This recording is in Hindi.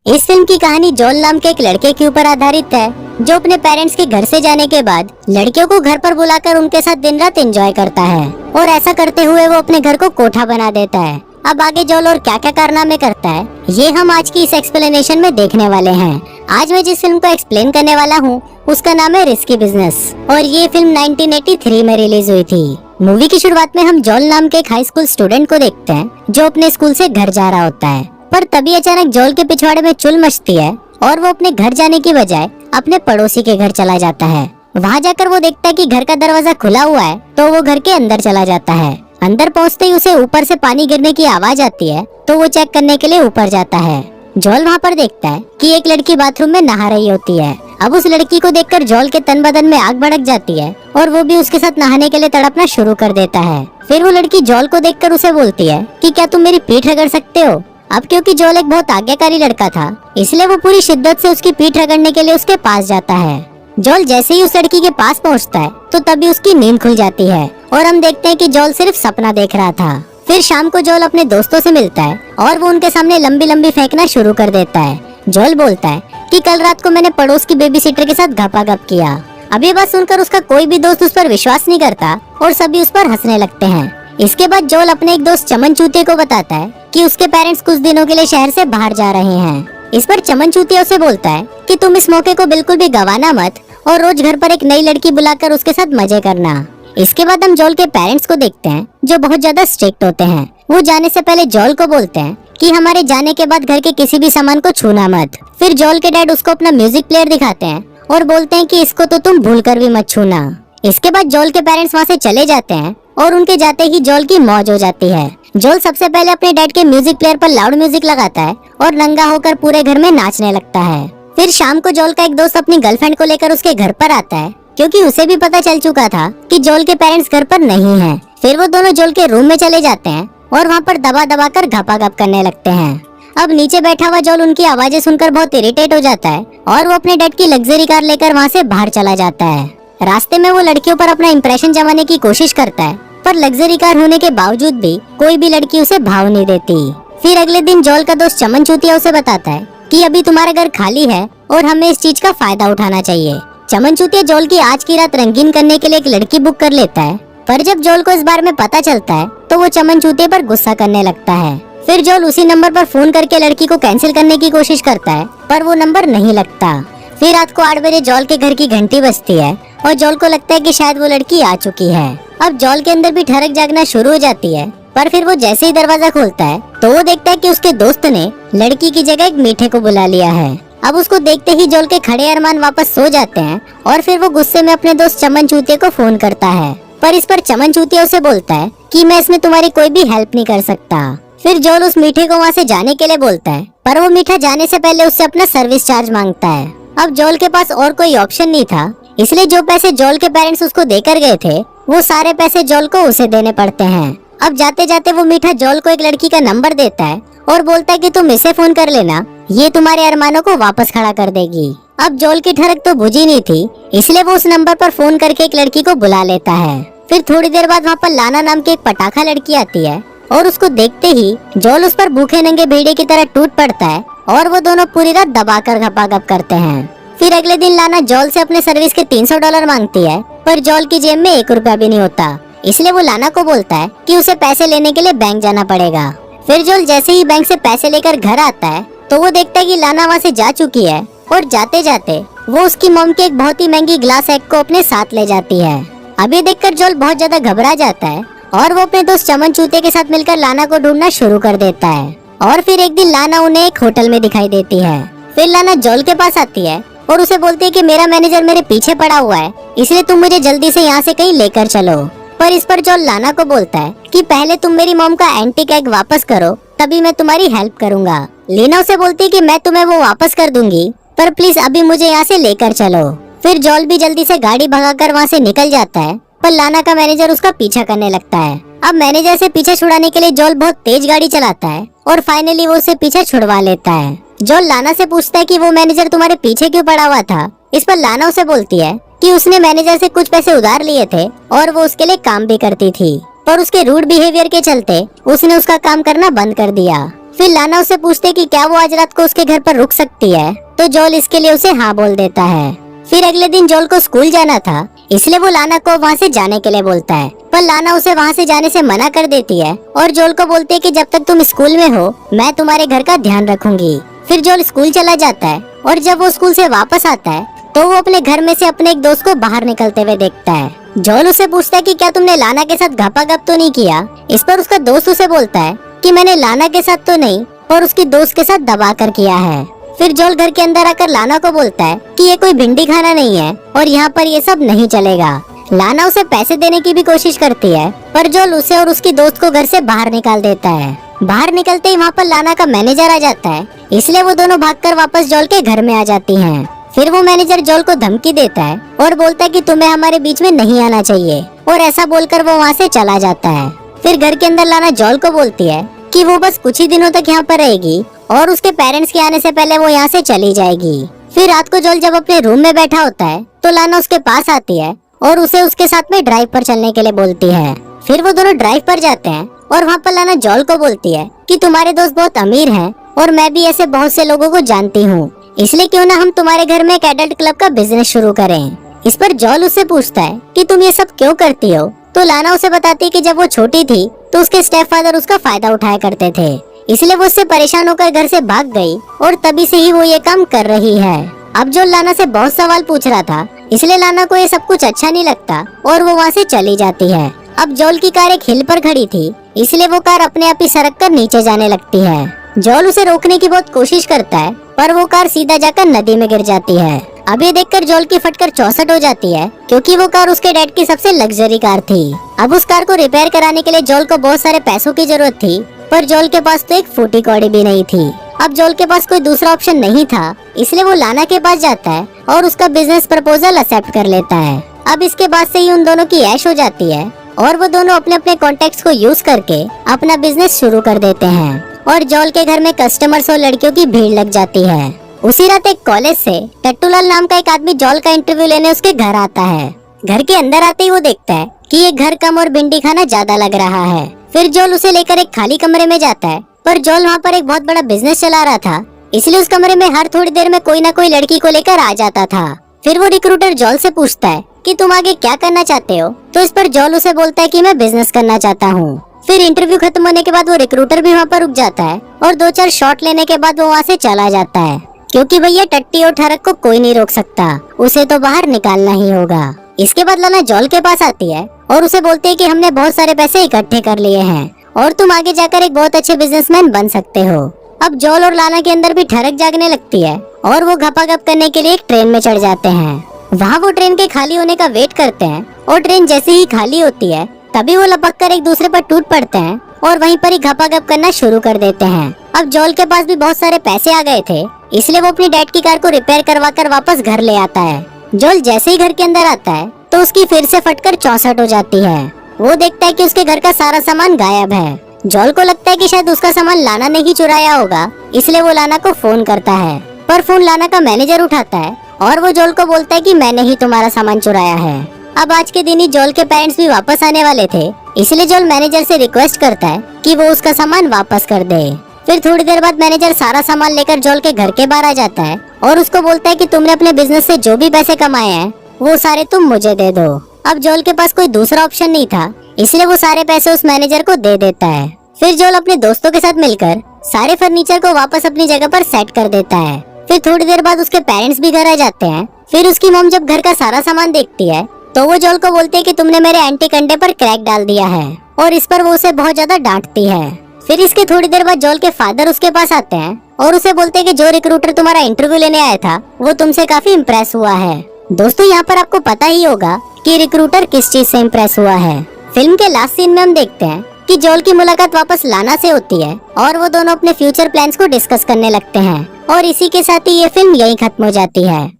इस फिल्म की कहानी जॉल नाम के एक लड़के के ऊपर आधारित है जो अपने पेरेंट्स के घर से जाने के बाद लड़कियों को घर पर बुलाकर उनके साथ दिन रात एंजॉय करता है और ऐसा करते हुए वो अपने घर को कोठा बना देता है। अब आगे जॉल और क्या क्या कारनामे करता है ये हम आज की इस एक्सप्लेनेशन में देखने वाले हैं। आज मैं जिस फिल्म को एक्सप्लेन करने वाला हूँ उसका नाम है रिस्की बिजनेस और ये फिल्म 1983 में रिलीज हुई थी। मूवी की शुरुआत में हम जॉल नाम के एक हाई स्कूल स्टूडेंट को देखते हैं जो अपने स्कूल से घर जा रहा होता है, पर तभी अचानक जॉल के पिछवाड़े में चुल मचती है और वो अपने घर जाने की बजाय अपने पड़ोसी के घर चला जाता है। वहाँ जाकर वो देखता है कि घर का दरवाजा खुला हुआ है तो वो घर के अंदर चला जाता है। अंदर पहुँचते ही उसे ऊपर से पानी गिरने की आवाज आती है तो वो चेक करने के लिए ऊपर जाता है। जॉल वहाँ पर देखता है कि एक लड़की बाथरूम में नहा रही होती है। अब उस लड़की को देखकर जॉल के तन बदन में आग भड़क जाती है और वो भी उसके साथ नहाने के लिए तड़पना शुरू कर देता है। फिर वो लड़की जॉल को देखकर उसे बोलती है कि क्या तुम मेरी पीठ रगड़ सकते हो। अब क्योंकि जॉल एक बहुत आज्ञाकारी लड़का था इसलिए वो पूरी शिद्दत से उसकी पीठ रगड़ने के लिए उसके पास जाता है। जॉल जैसे ही उस लड़की के पास पहुंचता है तो तभी उसकी नींद खुल जाती है और हम देखते हैं कि जॉल सिर्फ सपना देख रहा था। फिर शाम को जॉल अपने दोस्तों से मिलता है और वो उनके सामने लंबी लंबी फेंकना शुरू कर देता है। जॉल बोलता है कि कल रात को मैंने पड़ोस की बेबी सिटर के साथ गपागप किया। अब ये बात सुनकर उसका कोई भी दोस्त उस पर विश्वास नहीं करता और सभी उस पर हंसने लगते हैं। इसके बाद जॉल अपने एक दोस्त चमन चूतिया को बताता है कि उसके पेरेंट्स कुछ दिनों के लिए शहर से बाहर जा रहे हैं। इस पर चमन चूतिया उसे बोलता है कि तुम इस मौके को बिल्कुल भी गवाना मत और रोज घर पर एक नई लड़की बुलाकर उसके साथ मजे करना। इसके बाद हम जॉल के पेरेंट्स को देखते हैं जो बहुत ज्यादा स्ट्रिक्ट होते हैं। वो जाने से पहले जॉल को बोलते हैं कि हमारे जाने के बाद घर के किसी भी सामान को छूना मत। फिर जॉल के डैड उसको अपना म्यूजिक प्लेयर दिखाते हैं और बोलते हैं कि इसको तो तुम भूल कर भी मत छूना। इसके बाद जॉल के पेरेंट्स वहाँ से चले जाते हैं और उनके जाते ही जॉल की मौज हो जाती है। जॉल सबसे पहले अपने डैड के म्यूजिक प्लेयर पर लाउड म्यूजिक लगाता है और नंगा होकर पूरे घर में नाचने लगता है। फिर शाम को जॉल का एक दोस्त अपनी गर्लफ्रेंड को लेकर उसके घर पर आता है क्योंकि उसे भी पता चल चुका था कि जॉल के पेरेंट्स घर पर नहीं हैं। फिर वो दोनों जॉल के रूम में चले जाते हैं और वहाँ पर दबा दबा कर घपाघप करने लगते हैं। अब नीचे बैठा हुआ जॉल उनकी आवाजें सुनकर बहुत इरिटेट हो जाता है और वो अपने डैड की लग्जरी कार लेकर वहाँ से बाहर चला जाता है। रास्ते में वो लड़कियों पर अपना इम्प्रेशन जमाने की कोशिश करता है पर लग्जरी कार होने के बावजूद भी कोई भी लड़की उसे भाव नहीं देती। फिर अगले दिन जॉल का दोस्त चमन चूतिया उसे बताता है कि अभी तुम्हारा घर खाली है और हमें इस चीज का फायदा उठाना चाहिए। चमन चूतिया जॉल की आज की रात रंगीन करने के लिए एक लड़की बुक कर लेता है, पर जब जॉल को इस बारे में पता चलता है तो वो चमन चूतिया पर गुस्सा करने लगता है। फिर जॉल उसी नंबर पर फोन करके लड़की को कैंसिल करने की कोशिश करता है पर वो नंबर नहीं लगता। फिर रात को 8 बजे जॉल के घर की घंटी बजती है और जॉल को लगता है कि शायद वो लड़की आ चुकी है। अब जॉल के अंदर भी ठरक जागना शुरू हो जाती है, पर फिर वो जैसे ही दरवाजा खोलता है तो वो देखता है कि उसके दोस्त ने लड़की की जगह एक मीठे को बुला लिया है। अब उसको देखते ही जॉल के खड़े अरमान वापस सो जाते हैं और फिर वो गुस्से में अपने दोस्त चमन चूतिया को फोन करता है, पर इस पर चमन चूतिया उसे बोलता है कि मैं इसमें तुम्हारी कोई भी हेल्प नहीं कर सकता। फिर जॉल उस मीठे को वहाँ से जाने के लिए बोलता है, पर वो मीठा जाने से पहले उससे अपना सर्विस चार्ज मांगता है। अब जॉल के पास और कोई ऑप्शन नहीं था, इसलिए जो पैसे जॉल के पेरेंट्स उसको देकर गए थे वो सारे पैसे जॉल को उसे देने पड़ते हैं। अब जाते जाते वो मीठा जॉल को एक लड़की का नंबर देता है और बोलता है कि तुम इसे फोन कर लेना, ये तुम्हारे अरमानों को वापस खड़ा कर देगी। अब जॉल की ठरक तो बुझी नहीं थी, इसलिए वो उस नंबर पर फोन करके एक लड़की को बुला लेता है। फिर थोड़ी देर बाद वहाँ पर लाना नाम की एक पटाखा लड़की आती है और उसको देखते ही जॉल उस पर भूखे नंगे भेड़िए की तरह टूट पड़ता है और वो दोनों पूरी रात दबाकर घपाघप करते हैं। फिर अगले दिन लाना जॉल से अपने सर्विस के $300 मांगती है, पर जॉल की जेब में 1 रुपया भी नहीं होता, इसलिए वो लाना को बोलता है कि उसे पैसे लेने के लिए बैंक जाना पड़ेगा। फिर जॉल जैसे ही बैंक से पैसे लेकर घर आता है तो वो देखता है कि लाना वहाँ से जा चुकी है और जाते जाते वो उसकी मॉम की एक बहुत ही महंगी ग्लास एग को अपने साथ ले जाती है। अब ये देखकर जॉल बहुत ज्यादा घबरा जाता है और वो अपने दोस्त चमन चूतिया के साथ मिलकर लाना को ढूंढना शुरू कर देता है। और फिर एक दिन लाना उन्हें एक होटल में दिखाई देती है। फिर लाना जॉल के पास आती है और उसे बोलती है कि मेरा मैनेजर मेरे पीछे पड़ा हुआ है, इसलिए तुम मुझे जल्दी से यहाँ से कहीं लेकर चलो। पर इस पर जॉल लाना को बोलता है कि पहले तुम मेरी मॉम का एंटीक एग वापस करो तभी मैं तुम्हारी हेल्प करूँगा। लीना उसे बोलती है कि मैं तुम्हें वो वापस कर दूंगी, पर प्लीज अभी मुझे यहाँ से लेकर चलो। फिर जॉल भी जल्दी से गाड़ी भगाकर वहाँ से निकल जाता है, पर लाना का मैनेजर उसका पीछा करने लगता है। अब मैनेजर से पीछे छुड़ाने के लिए जॉल बहुत तेज गाड़ी चलाता है और फाइनली वो उसे पीछे छुड़वा लेता है। जॉल लाना से पूछता है कि वो मैनेजर तुम्हारे पीछे क्यों पड़ा हुआ था। इस पर लाना उसे बोलती है कि उसने मैनेजर से कुछ पैसे उधार लिए थे और वो उसके लिए काम भी करती थी, पर उसके रूड बिहेवियर के चलते उसने उसका काम करना बंद कर दिया। फिर लाना उसे पूछते कि क्या वो आज रात को उसके घर पर रुक सकती है, तो जोल इसके लिए उसे हाँ बोल देता है। फिर अगले दिन जोल को स्कूल जाना था, इसलिए वो लाना को वहाँ से जाने के लिए बोलता है, पर लाना उसे वहाँ से जाने से मना कर देती है और जोल को बोलती है कि जब तक तुम स्कूल में हो मैं तुम्हारे घर का ध्यान रखूंगी। फिर जोल स्कूल चला जाता है और जब वो स्कूल से वापस आता है तो वो अपने घर में से अपने एक दोस्त को बाहर निकलते हुए देखता है। जोल उससे पूछता है कि क्या तुमने लाना के साथ घपाघप तो नहीं किया। इस पर उसका दोस्त उसे बोलता है कि मैंने लाना के साथ तो नहीं और उसकी दोस्त के साथ दबा कर किया है। फिर जोल घर के अंदर आकर लाना को बोलता है कि ये कोई भिंडी खाना नहीं है और यहाँ पर ये सब नहीं चलेगा। लाना उसे पैसे देने की भी कोशिश करती है, पर जोल उसे और उसकी दोस्त को घर से बाहर निकाल देता है। बाहर निकलते ही वहाँ पर लाना का मैनेजर आ जाता है, इसलिए वो दोनों भागकर वापस जोल के घर में आ जाती हैं। फिर वो मैनेजर जोल को धमकी देता है और बोलता है कि तुम्हें हमारे बीच में नहीं आना चाहिए, और ऐसा बोलकर वो वहाँ से चला जाता है। फिर घर के अंदर लाना जोल को बोलती है कि वो बस कुछ ही दिनों तक यहाँ पर रहेगी और उसके पेरेंट्स के आने से पहले वो यहाँ से चली जाएगी। फिर रात को जोल जब अपने रूम में बैठा होता है तो लाना उसके पास आती है और उसे उसके साथ में ड्राइव पर चलने के लिए बोलती है। फिर वो दोनों ड्राइव पर जाते हैं और वहाँ पर लाना जोल को बोलती है कि तुम्हारे दोस्त बहुत अमीर हैं और मैं भी ऐसे बहुत से लोगों को जानती हूँ, इसलिए क्यों ना हम तुम्हारे घर में एक एडल्ट क्लब का बिजनेस शुरू करें। इस पर जोल उससे पूछता है कि तुम ये सब क्यों करती हो, तो लाना उसे बताती है कि जब वो छोटी थी तो उसके स्टेप फादर उसका फायदा उठाया करते थे, इसलिए वो उससे परेशान होकर घर से भाग गई और तभी से ही वो ये काम कर रही है। अब जोल लाना से बहुत सवाल पूछ रहा था, इसलिए लाना को ये सब कुछ अच्छा नहीं लगता और वो वहाँ से चली जाती है। अब जोल की कार एक हिल पर खड़ी थी, इसलिए वो कार अपने आप ही सड़क कर नीचे जाने लगती है। जोल उसे रोकने की बहुत कोशिश करता है, पर वो कार सीधा जाकर नदी में गिर जाती है। अब ये देखकर जोल की फटकर 64 हो जाती है, क्योंकि वो कार उसके डैड की सबसे लग्जरी कार थी। अब उस कार को रिपेयर कराने के लिए जोल को बहुत सारे पैसों की जरूरत थी, पर जोल के पास तो एक फूटी कौड़ी भी नहीं थी। अब जोल के पास कोई दूसरा ऑप्शन नहीं था, इसलिए वो लाना के पास जाता है और उसका बिजनेस प्रपोजल एक्सेप्ट कर लेता है। अब इसके बाद से ही उन दोनों की ऐश हो जाती है और वो दोनों अपने अपने कॉन्टेक्ट्स को यूज करके अपना बिजनेस शुरू कर देते हैं और जोल के घर में कस्टमर्स और लड़कियों की भीड़ लग जाती है। उसी रात एक कॉलेज से टट्टूलाल नाम का एक आदमी जोल का इंटरव्यू लेने उसके घर आता है। घर के अंदर आते ही वो देखता है कि ये घर कम और भिंडी खाना ज्यादा लग रहा है। फिर जोल उसे लेकर एक खाली कमरे में जाता है, पर जोल वहाँ पर एक बहुत बड़ा बिजनेस चला रहा था, इसलिए उस कमरे में हर थोड़ी देर में कोई ना कोई लड़की को लेकर आ जाता था। फिर वो रिक्रूटर जोल से पूछता है कि तुम आगे क्या करना चाहते हो, तो इस पर जोल उसे बोलता है कि मैं बिजनेस करना चाहता हूँ। फिर इंटरव्यू खत्म होने के बाद वो रिक्रूटर भी वहाँ पर रुक जाता है और 2-4 शॉट लेने के बाद वो वहाँ से चला जाता है, क्योंकि भैया टट्टी और ठरक को कोई नहीं रोक सकता, उसे तो बाहर निकालना ही होगा। इसके बाद लाना जोल के पास आती है और उसे बोलती है कि हमने बहुत सारे पैसे इकट्ठे कर लिए हैं और तुम आगे जाकर एक बहुत अच्छे बिजनेसमैन बन सकते हो। अब जोल और लाना के अंदर भी ठरक जागने लगती है और वो घपाघप करने के लिए एक ट्रेन में चढ़ जाते हैं। वहाँ वो ट्रेन के खाली होने का वेट करते हैं और ट्रेन जैसे ही खाली होती है तभी वो लपक कर एक दूसरे पर टूट पड़ते हैं और वहीं पर ही घपाघप करना शुरू कर देते हैं। अब जोल के पास भी बहुत सारे पैसे आ गए थे, इसलिए वो अपनी डैड की कार को रिपेयर करवा कर वापस घर ले आता है। जोल जैसे ही घर के अंदर आता है तो उसकी फिर से फटकर 64 हो जाती है। वो देखता है कि उसके घर का सारा सामान गायब है। जोल को लगता है कि शायद उसका सामान लाना ने ही चुराया होगा, इसलिए वो लाना को फोन करता है, पर फोन लाना का मैनेजर उठाता है और वो जोल को बोलता है कि मैंने ही तुम्हारा सामान चुराया है। अब आज के दिन ही जोल के पेरेंट्स भी वापस आने वाले थे, इसलिए जोल मैनेजर से रिक्वेस्ट करता है कि वो उसका सामान वापस कर दे। फिर थोड़ी देर बाद मैनेजर सारा सामान लेकर जोल के घर के बाहर आ जाता है और उसको बोलता है कि तुमने अपने बिजनेस से जो भी पैसे कमाए हैं वो सारे तुम मुझे दे दो। अब जोल के पास कोई दूसरा ऑप्शन नहीं था, इसलिए वो सारे पैसे उस मैनेजर को दे देता है। फिर जोल अपने दोस्तों के साथ मिलकर सारे फर्नीचर को वापस अपनी जगह पर सेट कर देता है। फिर थोड़ी देर बाद उसके पेरेंट्स भी घर आ जाते हैं। फिर उसकी मॉम जब घर का सारा सामान देखती है तो वो जोल को बोलती है कि तुमने मेरे एंटीक अंडे पर क्रैक डाल दिया है, और इस पर वो उसे बहुत ज्यादा डांटती है। फिर इसके थोड़ी देर बाद जोल के फादर उसके पास आते हैं और उसे बोलते हैं कि जो रिक्रूटर तुम्हारा इंटरव्यू लेने आया था वो तुमसे काफी इम्प्रेस हुआ है। दोस्तों यहाँ पर आपको पता ही होगा कि रिक्रूटर किस चीज से इम्प्रेस हुआ है। फिल्म के लास्ट सीन में हम देखते हैं कि जोल की मुलाकात वापस लाना से होती है और वो दोनों अपने फ्यूचर प्लान्स को डिस्कस करने लगते हैं, और इसी के साथ ही ये फिल्म यहीं खत्म हो जाती है।